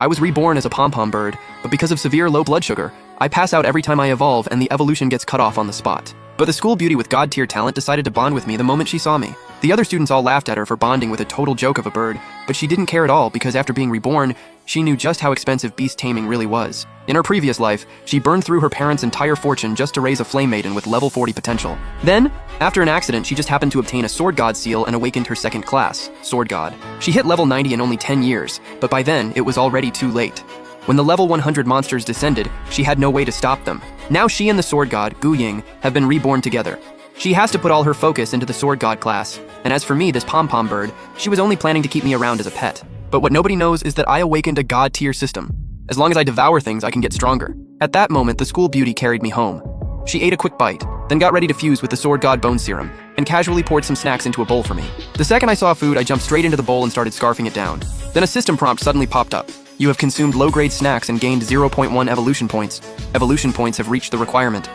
I was reborn as a pom-pom bird, but because of severe low blood sugar, I pass out every time I evolve and the evolution gets cut off on the spot. But the school beauty with god-tier talent decided to bond with me the moment she saw me. The other students all laughed at her for bonding with a total joke of a bird, but she didn't care at all because after being reborn, she knew just how expensive beast taming really was. In her previous life, she burned through her parents' entire fortune just to raise a flame maiden with level 40 potential. Then, after an accident, she just happened to obtain a sword god seal and awakened her second class, sword god. She hit level 90 in only 10 years, but by then, it was already too late. When the level 100 monsters descended, she had no way to stop them. Now she and the sword god, Gu Ying, have been reborn together. She has to put all her focus into the sword god class, and as for me, this pom-pom bird, she was only planning to keep me around as a pet. But what nobody knows is that I awakened a god-tier system. As long as I devour things, I can get stronger. At that moment, the school beauty carried me home. She ate a quick bite, then got ready to fuse with the sword god bone serum, and casually poured some snacks into a bowl for me. The second I saw food, I jumped straight into the bowl and started scarfing it down. Then a system prompt suddenly popped up. You have consumed low-grade snacks and gained 0.1 evolution points. Evolution points have reached the requirement.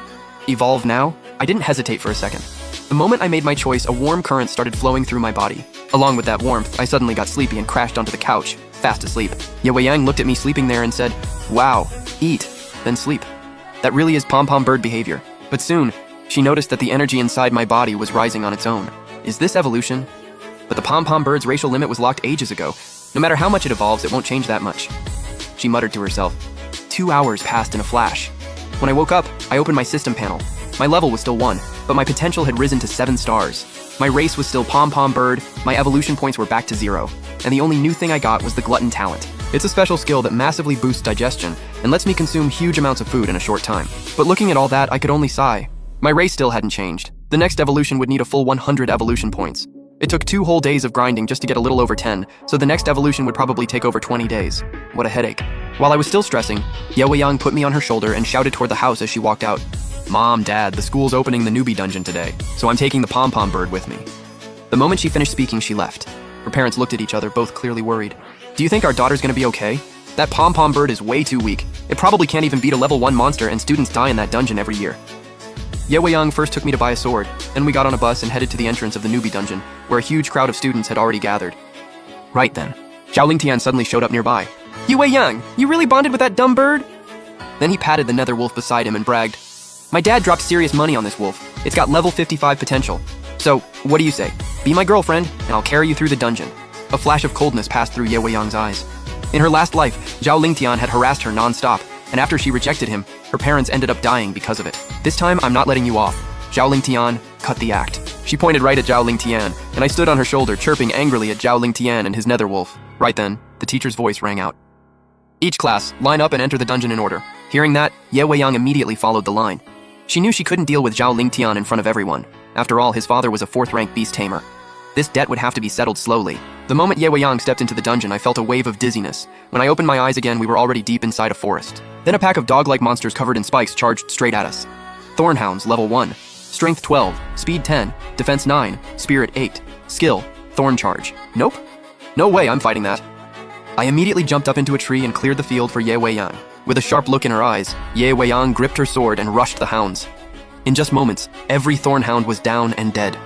Evolve now? I didn't hesitate for a second. The moment I made my choice, a warm current started flowing through my body. Along with that warmth, I suddenly got sleepy and crashed onto the couch, fast asleep. Ye Yang looked at me sleeping there and said, "Wow, eat, then sleep." That really is pom-pom bird behavior. But soon, she noticed that the energy inside my body was rising on its own. Is this evolution? But the pom-pom bird's racial limit was locked ages ago. No matter how much it evolves, it won't change that much. She muttered to herself. 2 hours passed in a flash. When I woke up, I opened my system panel. My level was still 1, but my potential had risen to 7 stars. My race was still pom-pom bird, my evolution points were back to 0, and the only new thing I got was the glutton talent. It's a special skill that massively boosts digestion and lets me consume huge amounts of food in a short time. But looking at all that, I could only sigh. My race still hadn't changed. The next evolution would need a full 100 evolution points. It took 2 whole days of grinding just to get a little over 10, so the next evolution would probably take over 20 days. What a headache. While I was still stressing, Ye Yang put me on her shoulder and shouted toward the house as she walked out. "Mom, Dad, the school's opening the newbie dungeon today, so I'm taking the pom-pom bird with me." The moment she finished speaking, she left. Her parents looked at each other, both clearly worried. "Do you think our daughter's gonna be okay? That pom-pom bird is way too weak. It probably can't even beat a level 1 monster, and students die in that dungeon every year." Ye Yang first took me to buy a sword, then we got on a bus and headed to the entrance of the newbie dungeon, where a huge crowd of students had already gathered. Right then, Zhao Lingtian suddenly showed up nearby. "Ye Yang, you really bonded with that dumb bird?" Then he patted the nether wolf beside him and bragged, "My dad dropped serious money on this wolf. It's got level 55 potential. So, what do you say? Be my girlfriend, and I'll carry you through the dungeon." A flash of coldness passed through Ye Yang's eyes. In her last life, Zhao Lingtian had harassed her non-stop, and after she rejected him, her parents ended up dying because of it. "This time, I'm not letting you off. Zhao Lingtian, cut the act." She pointed right at Zhao Lingtian, and I stood on her shoulder, chirping angrily at Zhao Lingtian and his nether wolf. Right then, the teacher's voice rang out. "Each class, line up and enter the dungeon in order." Hearing that, Ye Yang immediately followed the line. She knew she couldn't deal with Zhao Lingtian in front of everyone. After all, his father was a 4th-rank beast tamer. This debt would have to be settled slowly. The moment Ye Yang stepped into the dungeon, I felt a wave of dizziness. When I opened my eyes again, we were already deep inside a forest. Then a pack of dog-like monsters covered in spikes charged straight at us. Thornhounds, level 1. Strength 12, Speed 10, Defense 9, Spirit 8, Skill, Thorn Charge. Nope. No way I'm fighting that. I immediately jumped up into a tree and cleared the field for Ye Yang. With a sharp look in her eyes, Ye Yang gripped her sword and rushed the hounds. In just moments, every thornhound was down and dead.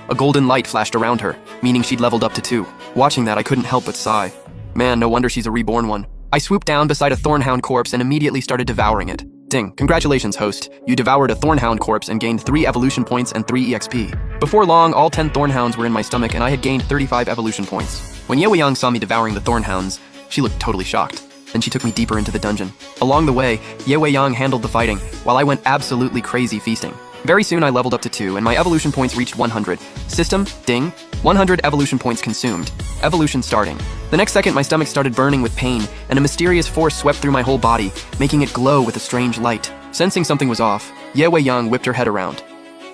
A golden light flashed around her, meaning she'd leveled up to 2. Watching that, I couldn't help but sigh. Man, no wonder she's a reborn one. I swooped down beside a thornhound corpse and immediately started devouring it. Ding, congratulations, host. You devoured a thornhound corpse and gained 3 evolution points and 3 EXP. Before long, all 10 thornhounds were in my stomach and I had gained 35 evolution points. When Ye Yang saw me devouring the thornhounds, she looked totally shocked. Then she took me deeper into the dungeon. Along the way, Ye Yang handled the fighting, while I went absolutely crazy feasting. Very soon I leveled up to 2, and my evolution points reached 100. System, ding, 100 evolution points consumed. Evolution starting. The next second, my stomach started burning with pain, and a mysterious force swept through my whole body, making it glow with a strange light. Sensing something was off, Ye Yang whipped her head around.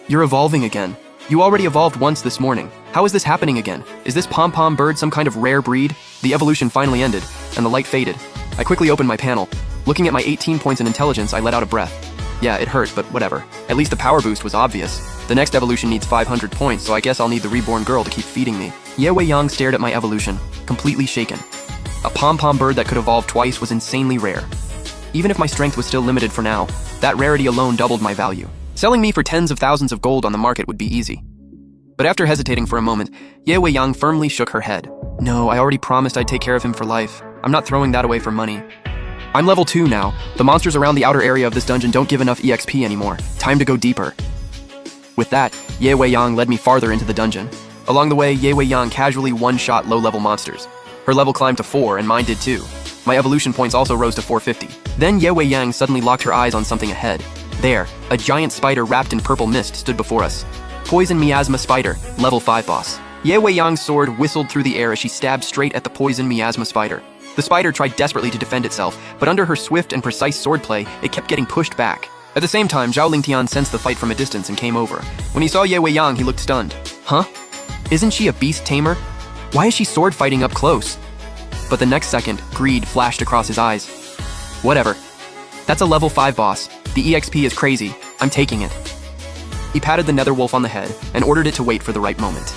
"You're evolving again. You already evolved once this morning. How is this happening again? Is this pom-pom bird some kind of rare breed?" The evolution finally ended, and the light faded. I quickly opened my panel. Looking at my 18 points in intelligence, I let out a breath. Yeah, it hurt, but whatever. At least the power boost was obvious. The next evolution needs 500 points, so I guess I'll need the reborn girl to keep feeding me. Ye Yang stared at my evolution, completely shaken. A pom-pom bird that could evolve twice was insanely rare. Even if my strength was still limited for now, that rarity alone doubled my value. Selling me for tens of thousands of gold on the market would be easy. But after hesitating for a moment, Ye Yang firmly shook her head. "No, I already promised I'd take care of him for life. I'm not throwing that away for money. I'm level 2 now. The monsters around the outer area of this dungeon don't give enough EXP anymore. Time to go deeper. With that, Ye Wei Yang led me farther into the dungeon. Along the way, Ye Wei Yang casually one-shot low-level monsters. Her level climbed to 4 and mine did too. My evolution points also rose to 450. Then Ye Wei Yang suddenly locked her eyes on something ahead. There, a giant spider wrapped in purple mist stood before us. Poison Miasma Spider, level 5 boss. Ye Wei Yang's sword whistled through the air as she stabbed straight at the Poison Miasma Spider. The spider tried desperately to defend itself, but under her swift and precise swordplay, it kept getting pushed back. At the same time, Zhao Lingtian sensed the fight from a distance and came over. When he saw Ye Wei Yang, he looked stunned. Huh? Isn't she a beast tamer? Why is she sword fighting up close? But the next second, greed flashed across his eyes. Whatever. That's a level 5 boss. The EXP is crazy. I'm taking it. He patted the Netherwolf on the head and ordered it to wait for the right moment.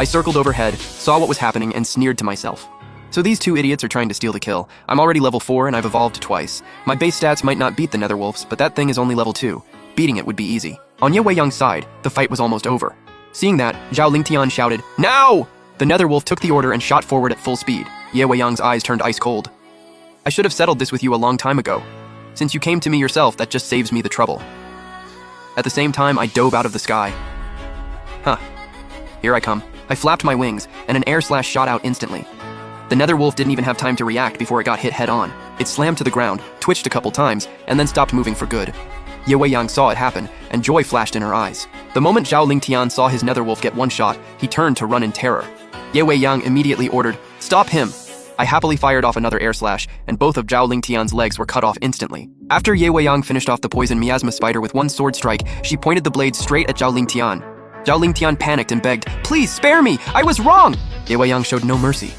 I circled overhead, saw what was happening, and sneered to myself. So these two idiots are trying to steal the kill. I'm already level 4 and I've evolved twice. My base stats might not beat the Netherwolf's, but that thing is only level 2. Beating it would be easy. On Ye Wei Yang's side, the fight was almost over. Seeing that, Zhao Lingtian shouted, "Now!" The Netherwolf took the order and shot forward at full speed. Ye Wei Yang's eyes turned ice cold. I should have settled this with you a long time ago. Since you came to me yourself, that just saves me the trouble. At the same time, I dove out of the sky. Huh. Here I come. I flapped my wings, and an air slash shot out instantly. The Netherwolf didn't even have time to react before it got hit head-on. It slammed to the ground, twitched a couple times, and then stopped moving for good. Ye Wei Yang saw it happen, and joy flashed in her eyes. The moment Zhao Lingtian saw his Netherwolf get one shot, he turned to run in terror. Ye Wei Yang immediately ordered, "Stop him!" I happily fired off another air slash, and both of Zhao Lingtian's legs were cut off instantly. After Ye Wei Yang finished off the Poison Miasma Spider with one sword strike, she pointed the blade straight at Zhao Lingtian. Zhao Lingtian panicked and begged, "Please, spare me! I was wrong!" Ye Wei Yang showed no mercy.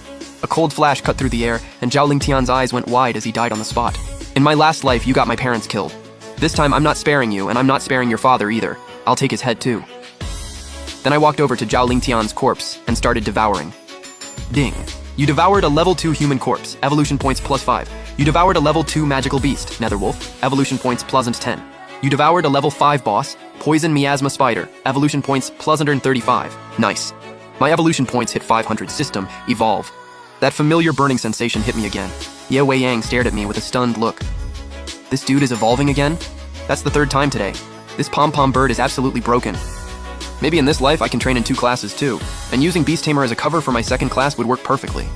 A cold flash cut through the air, and Zhao Lingtian's eyes went wide as he died on the spot. "In my last life, you got my parents killed. This time, I'm not sparing you, and I'm not sparing your father either. I'll take his head too." Then I walked over to Zhao Lingtian's corpse and started devouring. Ding. You devoured a level 2 human corpse, evolution points +5. You devoured a level 2 magical beast, Netherwolf, evolution points +10. You devoured a level 5 boss, Poison Miasma Spider, evolution points +135. Nice. My evolution points hit 500 system, evolve. That familiar burning sensation hit me again. Ye Wei Yang stared at me with a stunned look. This dude is evolving again? That's the 3rd time today. This pom-pom bird is absolutely broken. Maybe in this life I can train in 2 classes too, and using Beast Tamer as a cover for my 2nd class would work perfectly.